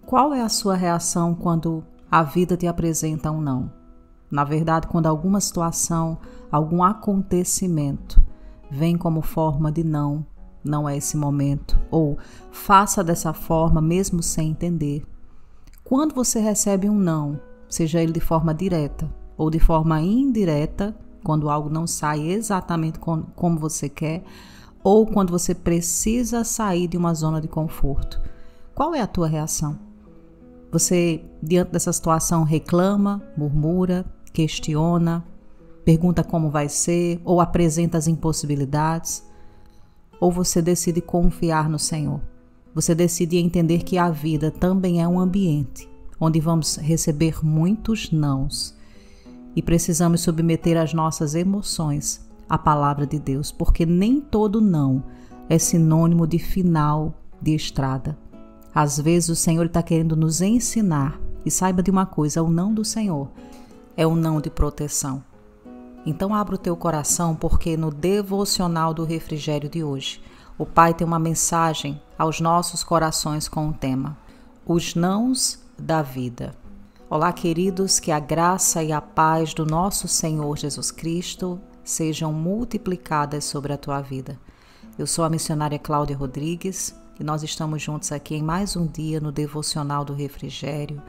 Qual é a sua reação quando a vida te apresenta um não? Na verdade, quando alguma situação, algum acontecimento vem como forma de não, não é esse momento, ou faça dessa forma mesmo sem entender. Quando você recebe um não, seja ele de forma direta ou de forma indireta, quando algo não sai exatamente como você quer, ou quando você precisa sair de uma zona de conforto, qual é a tua reação? Você, diante dessa situação, reclama, murmura, questiona, pergunta como vai ser ou apresenta as impossibilidades? Ou você decide confiar no Senhor? Você decide entender que a vida também é um ambiente onde vamos receber muitos nãos e precisamos submeter as nossas emoções à palavra de Deus, porque nem todo não é sinônimo de final de estrada. Às vezes o Senhor está querendo nos ensinar, e saiba de uma coisa, o não do Senhor é um não de proteção. Então abra o teu coração, porque no devocional do refrigério de hoje, o Pai tem uma mensagem aos nossos corações com o tema: os nãos da vida. Olá, queridos, que a graça e a paz do nosso Senhor Jesus Cristo sejam multiplicadas sobre a tua vida. Eu sou a missionária Cláudia Rodrigues e nós estamos juntos aqui em mais um dia no Devocional do Refrigério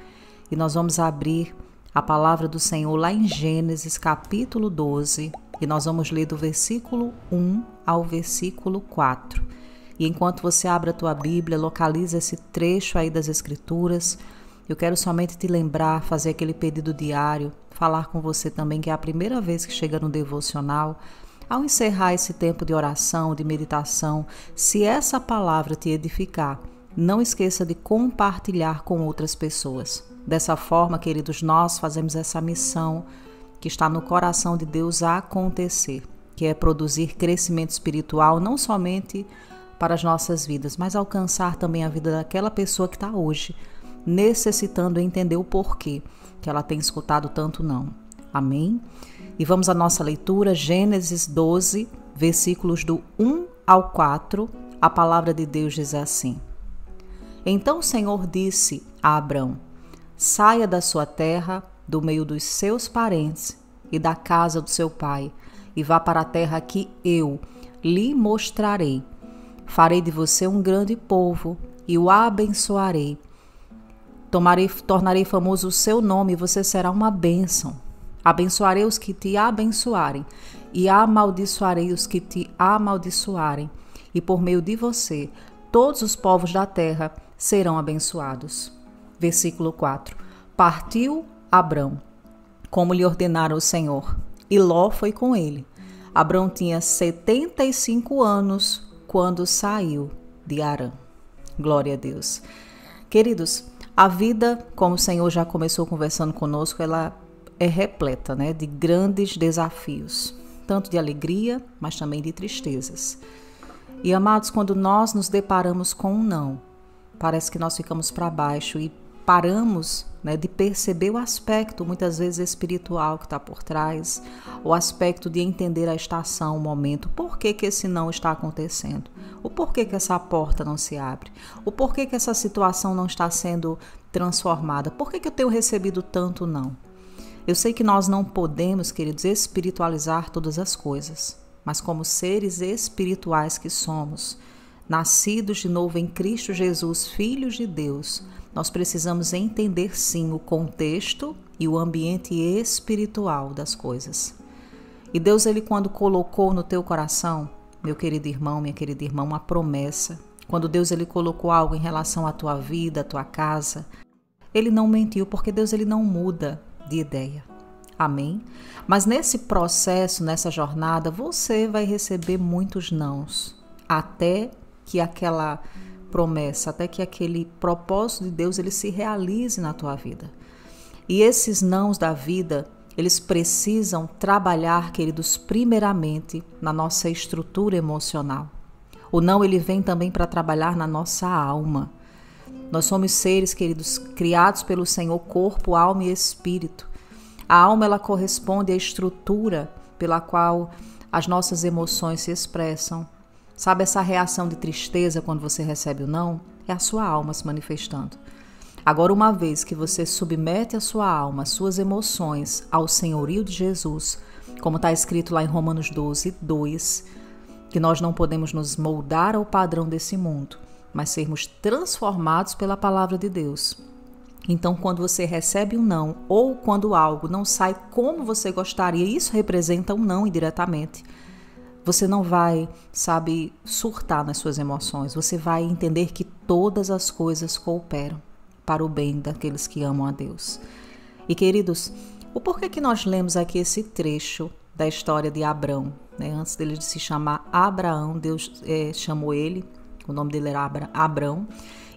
e nós vamos abrir a palavra do Senhor lá em Gênesis capítulo 12 e nós vamos ler do versículo 1 ao versículo 4. E enquanto você abre a tua Bíblia, localiza esse trecho aí das Escrituras, eu quero somente te lembrar, fazer aquele pedido diário, falar com você também que é a primeira vez que chega no devocional. Ao encerrar esse tempo de oração, de meditação, se essa palavra te edificar, não esqueça de compartilhar com outras pessoas. Dessa forma, queridos, nós fazemos essa missão que está no coração de Deus a acontecer, que é produzir crescimento espiritual não somente para as nossas vidas, mas alcançar também a vida daquela pessoa que está hoje necessitando entender o porquê que ela tem escutado tanto não. Amém? E vamos à nossa leitura, Gênesis 12, versículos do 1 ao 4. A palavra de Deus diz assim: Então o Senhor disse a Abrão: saia da sua terra, do meio dos seus parentes e da casa do seu pai, e vá para a terra que eu lhe mostrarei. Farei de você um grande povo e o abençoarei. Tornarei famoso o seu nome e você será uma bênção. Abençoarei os que te abençoarem e amaldiçoarei os que te amaldiçoarem. E por meio de você, todos os povos da terra serão abençoados. Versículo 4. Partiu Abrão, como lhe ordenara o Senhor, e Ló foi com ele. Abrão tinha 75 anos quando saiu de Harã. Glória a Deus. Queridos, a vida, como o Senhor já começou conversando conosco, ela é repleta, de grandes desafios, tanto de alegria, mas também de tristezas. E, amados, quando nós nos deparamos com um não, parece que nós ficamos para baixo e paramos de perceber o aspecto, muitas vezes espiritual, que está por trás, o aspecto de entender a estação, o momento, por que esse não está acontecendo, o porquê que essa porta não se abre, o porquê que essa situação não está sendo transformada, por que eu tenho recebido tanto não. Eu sei que nós não podemos, queridos, espiritualizar todas as coisas, mas como seres espirituais que somos, nascidos de novo em Cristo Jesus, filhos de Deus, nós precisamos entender sim o contexto e o ambiente espiritual das coisas. E Deus, Ele quando colocou no teu coração, meu querido irmão, minha querida irmã, uma promessa, quando Deus Ele colocou algo em relação à tua vida, à tua casa, Ele não mentiu, porque Deus Ele não muda de ideia. Amém? Mas nesse processo, nessa jornada, você vai receber muitos nãos, até que aquela promessa, até que aquele propósito de Deus ele se realize na tua vida. E esses nãos da vida, eles precisam trabalhar, queridos, primeiramente na nossa estrutura emocional. O não, ele vem também para trabalhar na nossa alma. Nós somos seres, queridos, criados pelo Senhor, corpo, alma e espírito. A alma, ela corresponde à estrutura pela qual as nossas emoções se expressam. Sabe essa reação de tristeza quando você recebe o não? É a sua alma se manifestando. Agora, uma vez que você submete a sua alma, as suas emoções ao senhorio de Jesus, como está escrito lá em Romanos 12, 2, que nós não podemos nos moldar ao padrão desse mundo, mas sermos transformados pela palavra de Deus. Então, quando você recebe um não, ou quando algo não sai como você gostaria, isso representa um não indiretamente, você não vai, surtar nas suas emoções. Você vai entender que todas as coisas cooperam para o bem daqueles que amam a Deus. E, queridos, o porquê que nós lemos aqui esse trecho da história de Abrão, né? Antes dele se chamar Abraão, Deus chamou ele, o nome dele era Abrão,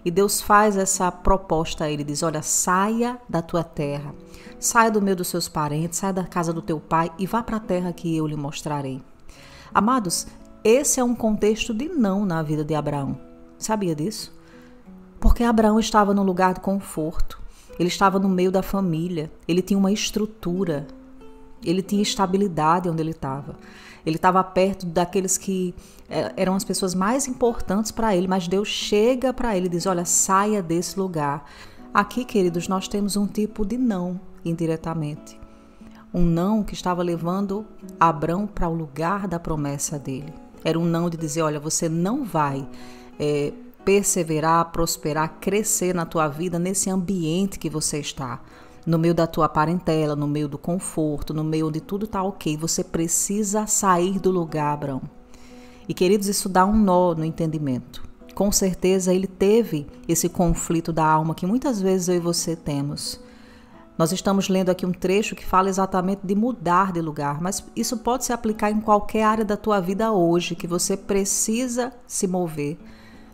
e Deus faz essa proposta a ele, diz, olha, saia da tua terra, saia do meio dos seus parentes, saia da casa do teu pai e vá para a terra que eu lhe mostrarei. Amados, esse é um contexto de não na vida de Abraão. Sabia disso? Porque Abraão estava num lugar de conforto, ele estava no meio da família, ele tinha uma estrutura, ele tinha estabilidade onde ele estava. Ele estava perto daqueles que eram as pessoas mais importantes para ele, mas Deus chega para ele e diz, olha, saia desse lugar. Aqui, queridos, nós temos um tipo de não, indiretamente. Um não que estava levando Abrão para o lugar da promessa dele. Era um não de dizer, olha, você não vai perseverar, prosperar, crescer na tua vida nesse ambiente que você está. No meio da tua parentela, no meio do conforto, no meio onde tudo está ok. Você precisa sair do lugar, Abrão. E, queridos, isso dá um nó no entendimento. Com certeza ele teve esse conflito da alma que muitas vezes eu e você temos. Nós estamos lendo aqui um trecho que fala exatamente de mudar de lugar, mas isso pode se aplicar em qualquer área da tua vida hoje, que você precisa se mover,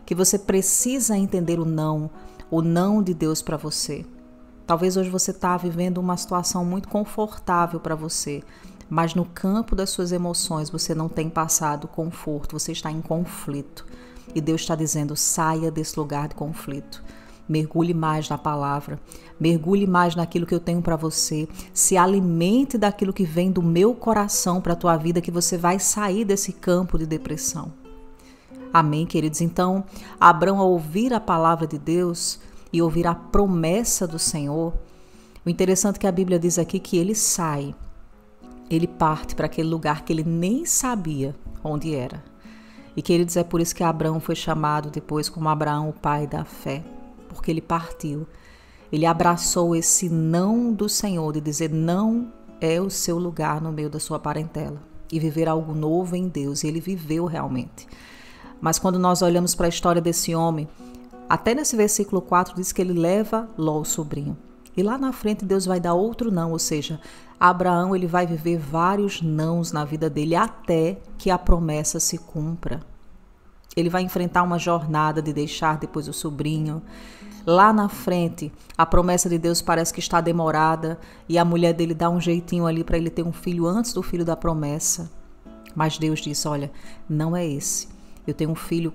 que você precisa entender o não de Deus para você. Talvez hoje você está vivendo uma situação muito confortável para você, mas no campo das suas emoções você não tem passado conforto, você está em conflito. E Deus está dizendo, saia desse lugar de conflito. Mergulhe mais na palavra, mergulhe mais naquilo que eu tenho para você, se alimente daquilo que vem do meu coração para a tua vida, que você vai sair desse campo de depressão. Amém, queridos? Então, Abrão, ao ouvir a palavra de Deus e ouvir a promessa do Senhor, o interessante é que a Bíblia diz aqui que ele sai, ele parte para aquele lugar que ele nem sabia onde era. E, queridos, é por isso que Abrão foi chamado depois como Abraão, o pai da fé, porque ele partiu, ele abraçou esse não do Senhor, de dizer não é o seu lugar no meio da sua parentela, e viver algo novo em Deus, e ele viveu realmente. Mas quando nós olhamos para a história desse homem, até nesse versículo 4 diz que ele leva Ló, o sobrinho. E lá na frente Deus vai dar outro não, ou seja, Abraão ele vai viver vários nãos na vida dele até que a promessa se cumpra. Ele vai enfrentar uma jornada de deixar depois o sobrinho. Lá na frente, a promessa de Deus parece que está demorada e a mulher dele dá um jeitinho ali para ele ter um filho antes do filho da promessa. Mas Deus diz, olha, não é esse. Eu tenho um filho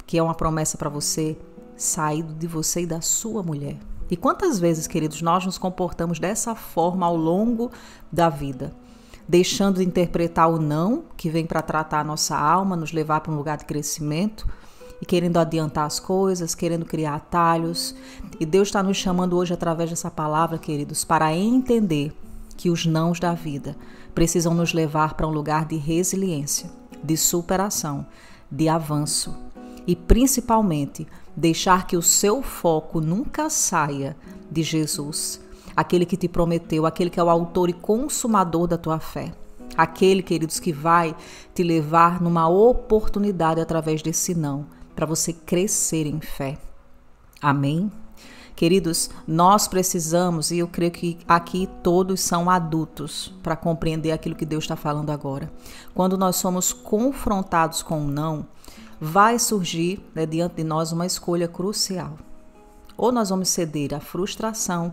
que é uma promessa para você, saído de você e da sua mulher. E quantas vezes, queridos, nós nos comportamos dessa forma ao longo da vida, deixando de interpretar o não, que vem para tratar a nossa alma, nos levar para um lugar de crescimento, e querendo adiantar as coisas, querendo criar atalhos. E Deus está nos chamando hoje, através dessa palavra, queridos, para entender que os nãos da vida precisam nos levar para um lugar de resiliência, de superação, de avanço. E principalmente, deixar que o seu foco nunca saia de Jesus, aquele que te prometeu, aquele que é o autor e consumador da tua fé. Aquele, queridos, que vai te levar numa oportunidade através desse não, para você crescer em fé. Amém? Queridos, nós precisamos, e eu creio que aqui todos são adultos para compreender aquilo que Deus está falando agora. Quando nós somos confrontados com um não, vai surgir, diante de nós uma escolha crucial. Ou nós vamos ceder à frustração,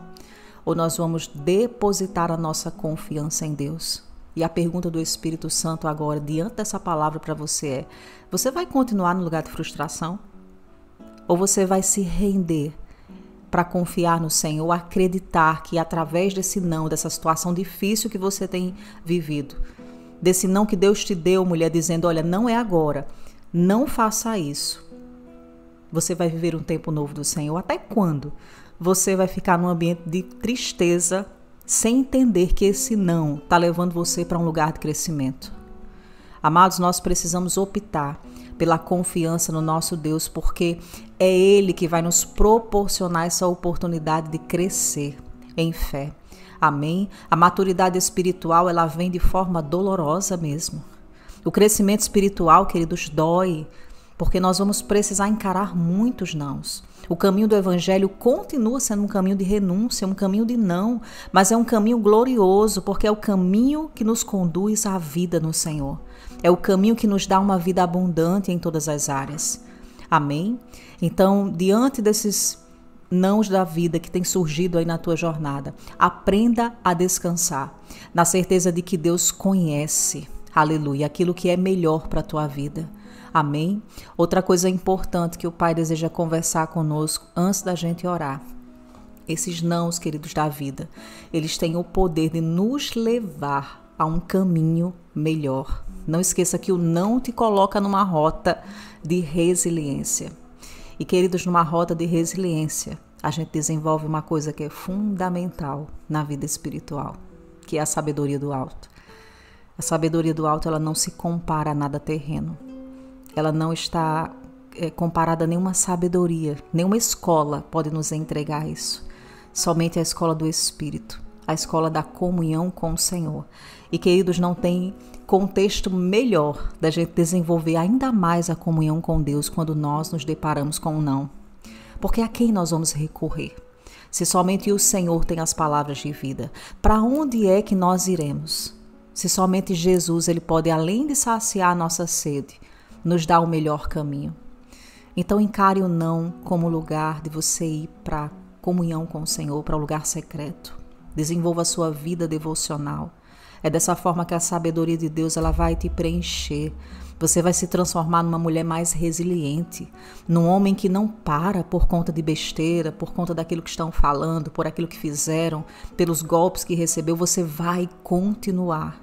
ou nós vamos depositar a nossa confiança em Deus. E a pergunta do Espírito Santo agora, diante dessa palavra para você é, você vai continuar no lugar de frustração? Ou você vai se render para confiar no Senhor, acreditar que através desse não, dessa situação difícil que você tem vivido, desse não que Deus te deu, mulher, dizendo, olha, não é agora, não faça isso. Você vai viver um tempo novo do Senhor. Até quando você vai ficar num ambiente de tristeza, sem entender que esse não está levando você para um lugar de crescimento. Amados, nós precisamos optar pela confiança no nosso Deus, porque é Ele que vai nos proporcionar essa oportunidade de crescer em fé. Amém? A maturidade espiritual, ela vem de forma dolorosa mesmo. O crescimento espiritual, queridos, dói, porque nós vamos precisar encarar muitos nãos. O caminho do Evangelho continua sendo um caminho de renúncia, um caminho de não, mas é um caminho glorioso, porque é o caminho que nos conduz à vida no Senhor. É o caminho que nos dá uma vida abundante em todas as áreas. Amém? Então, diante desses nãos da vida que tem surgido aí na tua jornada, aprenda a descansar, na certeza de que Deus conhece, aleluia, aquilo que é melhor para a tua vida. Amém? Outra coisa importante que o Pai deseja conversar conosco antes da gente orar. Esses nãos, queridos, da vida, eles têm o poder de nos levar a um caminho melhor. Não esqueça que o não te coloca numa rota de resiliência. E, queridos, numa rota de resiliência, a gente desenvolve uma coisa que é fundamental na vida espiritual, que é a sabedoria do alto. A sabedoria do alto, ela não se compara a nada terreno. Ela não está comparada a nenhuma sabedoria, nenhuma escola pode nos entregar isso. Somente a escola do Espírito, a escola da comunhão com o Senhor. E, queridos, não tem contexto melhor da gente desenvolver ainda mais a comunhão com Deus quando nós nos deparamos com um não. Porque a quem nós vamos recorrer? Se somente o Senhor tem as palavras de vida, para onde é que nós iremos? Se somente Jesus, ele pode, além de saciar a nossa sede, nos dar o melhor caminho. Então encare o não como lugar de você ir para comunhão com o Senhor, para o lugar secreto. Desenvolva a sua vida devocional. É dessa forma que a sabedoria de Deus, ela vai te preencher. Você vai se transformar numa mulher mais resiliente, num homem que não para por conta de besteira, por conta daquilo que estão falando, por aquilo que fizeram, pelos golpes que recebeu. Você vai continuar.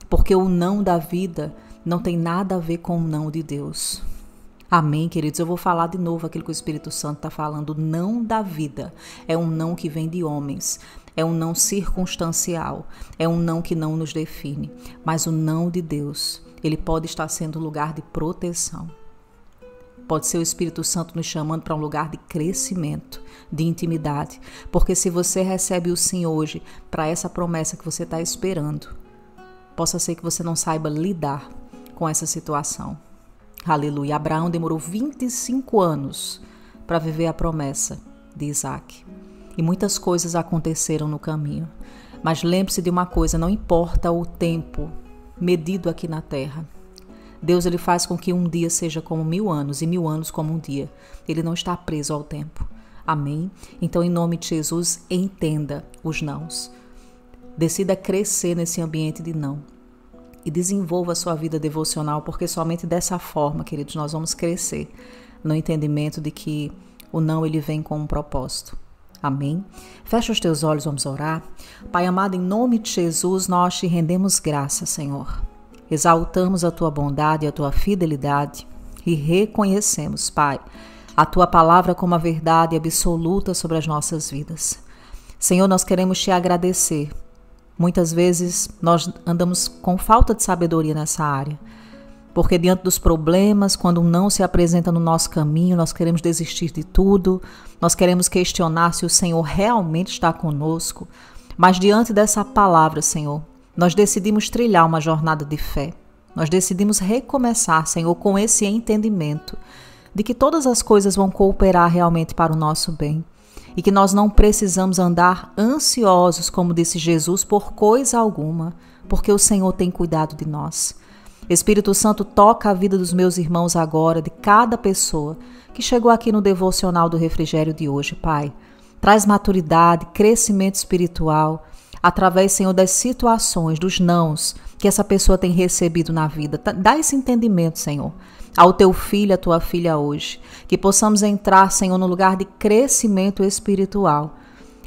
Porque o não da vida não tem nada a ver com o não de Deus. Amém, queridos? Eu vou falar de novo aquilo que o Espírito Santo está falando. O não da vida é um não que vem de homens. É um não circunstancial. É um não que não nos define. Mas o não de Deus, ele pode estar sendo um lugar de proteção. Pode ser o Espírito Santo nos chamando para um lugar de crescimento, de intimidade. Porque se você recebe o sim hoje para essa promessa que você está esperando, possa ser que você não saiba lidar com essa situação. Aleluia. Abraão demorou 25 anos para viver a promessa de Isaac. E muitas coisas aconteceram no caminho. Mas lembre-se de uma coisa, não importa o tempo medido aqui na terra. Deus, ele faz com que um dia seja como 1000 anos e 1000 anos como um dia. Ele não está preso ao tempo. Amém? Então, em nome de Jesus, entenda os nãos. Decida crescer nesse ambiente de não. E desenvolva a sua vida devocional, porque somente dessa forma, queridos, nós vamos crescer no entendimento de que o não, ele vem com um propósito. Amém? Fecha os teus olhos, vamos orar. Pai amado, em nome de Jesus, nós te rendemos graça, Senhor. Exaltamos a tua bondade e a tua fidelidade e reconhecemos, Pai, a tua palavra como a verdade absoluta sobre as nossas vidas. Senhor, nós queremos te agradecer. Muitas vezes nós andamos com falta de sabedoria nessa área, porque diante dos problemas, quando um não se apresenta no nosso caminho, nós queremos desistir de tudo, nós queremos questionar se o Senhor realmente está conosco, mas diante dessa palavra, Senhor, nós decidimos trilhar uma jornada de fé, nós decidimos recomeçar, Senhor, com esse entendimento de que todas as coisas vão cooperar realmente para o nosso bem. E que nós não precisamos andar ansiosos, como disse Jesus, por coisa alguma, porque o Senhor tem cuidado de nós. Espírito Santo, toca a vida dos meus irmãos agora, de cada pessoa que chegou aqui no devocional do refrigério de hoje, Pai. Traz maturidade, crescimento espiritual, através, Senhor, das situações, dos nãos que essa pessoa tem recebido na vida. Dá esse entendimento, Senhor, ao teu filho, à tua filha hoje. Que possamos entrar, Senhor, no lugar de crescimento espiritual,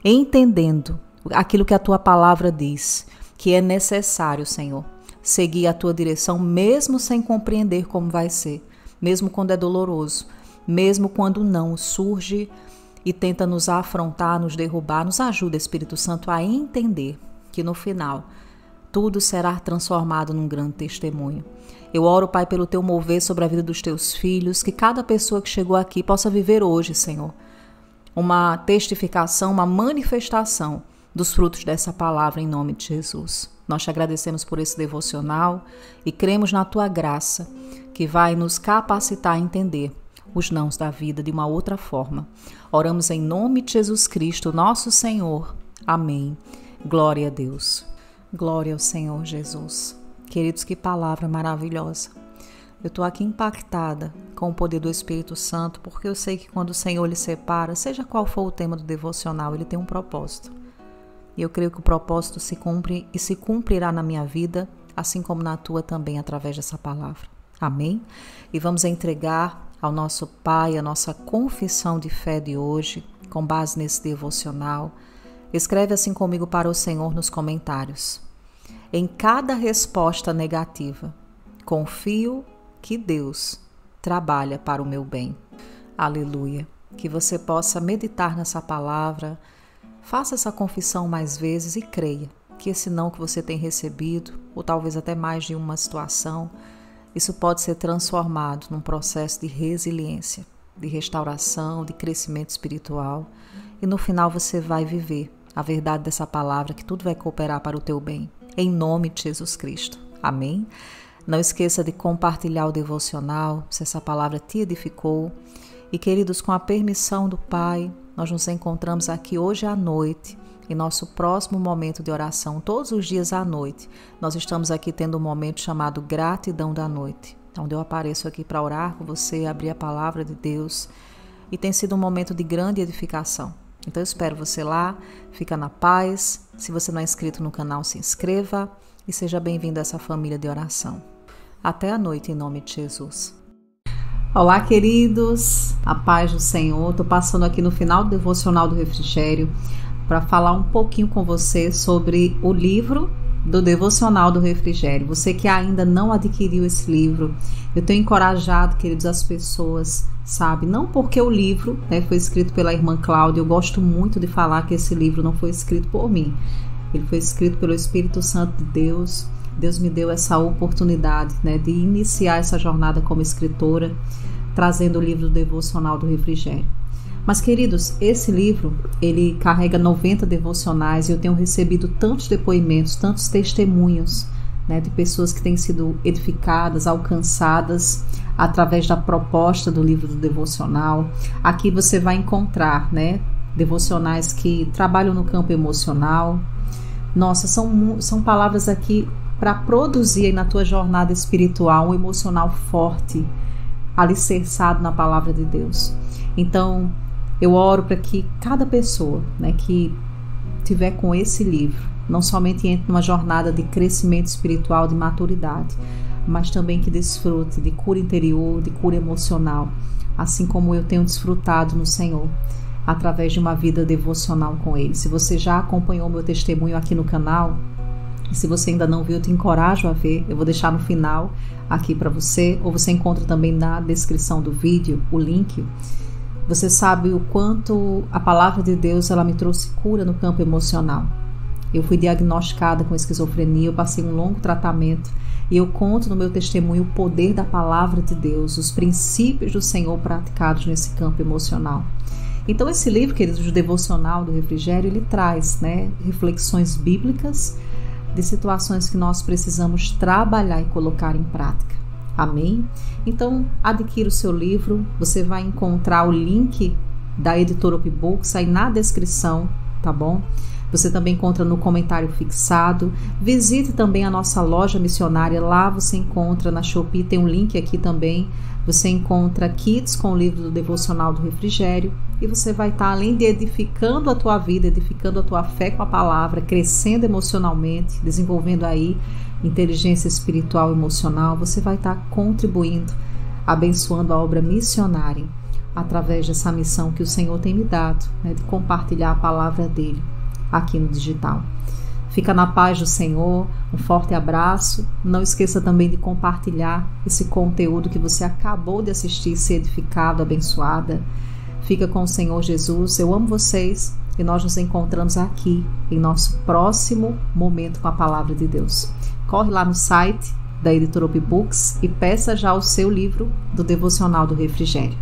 entendendo aquilo que a tua palavra diz, que é necessário, Senhor, seguir a tua direção, mesmo sem compreender como vai ser, mesmo quando é doloroso, mesmo quando não surge e tenta nos afrontar, nos derrubar. Nos ajuda, Espírito Santo, a entender que no final tudo será transformado num grande testemunho. Eu oro, Pai, pelo teu mover sobre a vida dos teus filhos, que cada pessoa que chegou aqui possa viver hoje, Senhor, uma testificação, uma manifestação dos frutos dessa palavra em nome de Jesus. Nós te agradecemos por esse devocional e cremos na tua graça, que vai nos capacitar a entender os nãos da vida de uma outra forma. Oramos em nome de Jesus Cristo, nosso Senhor. Amém. Glória a Deus. Glória ao Senhor Jesus. Queridos, que palavra maravilhosa. Eu estou aqui impactada com o poder do Espírito Santo, porque eu sei que quando o Senhor lhe separa, seja qual for o tema do devocional, ele tem um propósito. E eu creio que o propósito se cumpre e se cumprirá na minha vida, assim como na tua também, através dessa palavra. Amém? E vamos entregar ao nosso Pai a nossa confissão de fé de hoje, com base nesse devocional. Escreve assim comigo para o Senhor nos comentários. Em cada resposta negativa, confio que Deus trabalha para o meu bem. Aleluia. Que você possa meditar nessa palavra, faça essa confissão mais vezes e creia que esse não que você tem recebido, ou talvez até mais de uma situação, isso pode ser transformado num processo de resiliência, de restauração, de crescimento espiritual. E no final você vai viver a verdade dessa palavra, que tudo vai cooperar para o teu bem. Em nome de Jesus Cristo. Amém? Não esqueça de compartilhar o devocional, se essa palavra te edificou. E queridos, com a permissão do Pai, nós nos encontramos aqui hoje à noite, em nosso próximo momento de oração. Todos os dias à noite, nós estamos aqui tendo um momento chamado Gratidão da Noite, onde eu apareço aqui para orar com você, abrir a palavra de Deus. E tem sido um momento de grande edificação. Então eu espero você lá, fica na paz. Se você não é inscrito no canal, se inscreva e seja bem-vindo a essa família de oração. Até a noite, em nome de Jesus. Olá, queridos, a paz do Senhor. Estou passando aqui no final do devocional do Refrigério para falar um pouquinho com você sobre o livro do devocional do Refrigério. Você que ainda não adquiriu esse livro, eu tenho encorajado, queridos, as pessoas, sabe? Não porque o livro, foi escrito pela irmã Cláudia. Eu gosto muito de falar que esse livro não foi escrito por mim. Ele foi escrito pelo Espírito Santo de Deus. Deus me deu essa oportunidade, de iniciar essa jornada como escritora, trazendo o livro do devocional do Refrigério. Mas, queridos, esse livro, ele carrega 90 devocionais e eu tenho recebido tantos depoimentos, tantos testemunhos, de pessoas que têm sido edificadas, alcançadas através da proposta do livro do devocional. Aqui você vai encontrar, devocionais que trabalham no campo emocional. Nossa, são palavras aqui para produzir aí na tua jornada espiritual um emocional forte, alicerçado na palavra de Deus. Então, eu oro para que cada pessoa, que tiver com esse livro, não somente entre numa jornada de crescimento espiritual, de maturidade, mas também que desfrute de cura interior, de cura emocional, assim como eu tenho desfrutado no Senhor, através de uma vida devocional com Ele. Se você já acompanhou meu testemunho aqui no canal, e se você ainda não viu, eu te encorajo a ver. Eu vou deixar no final aqui para você, ou você encontra também na descrição do vídeo o link. Você sabe o quanto a palavra de Deus ela me trouxe cura no campo emocional. Eu fui diagnosticada com esquizofrenia, eu passei um longo tratamento e eu conto no meu testemunho o poder da palavra de Deus, os princípios do Senhor praticados nesse campo emocional. Então esse livro, queridos, do devocional do Refrigério, ele traz reflexões bíblicas de situações que nós precisamos trabalhar e colocar em prática. Amém? Então, adquira o seu livro. Você vai encontrar o link da editora Upbooks aí na descrição, tá bom? Você também encontra no comentário fixado. Visite também a nossa loja missionária. Lá você encontra na Shopee, tem um link aqui também. Você encontra kits com o livro do devocional do Refrigério. E você vai estar, além de edificando a tua vida, edificando a tua fé com a palavra, crescendo emocionalmente, desenvolvendo aí inteligência espiritual e emocional, você vai estar contribuindo, abençoando a obra missionária através dessa missão que o Senhor tem me dado, de compartilhar a palavra dele aqui no digital. Fica na paz do Senhor, um forte abraço. Não esqueça também de compartilhar esse conteúdo que você acabou de assistir, ser edificado, abençoada. Fica com o Senhor Jesus. Eu amo vocês e nós nos encontramos aqui em nosso próximo momento com a Palavra de Deus. Corre lá no site da Editora Books e peça já o seu livro do Devocional do Refrigério.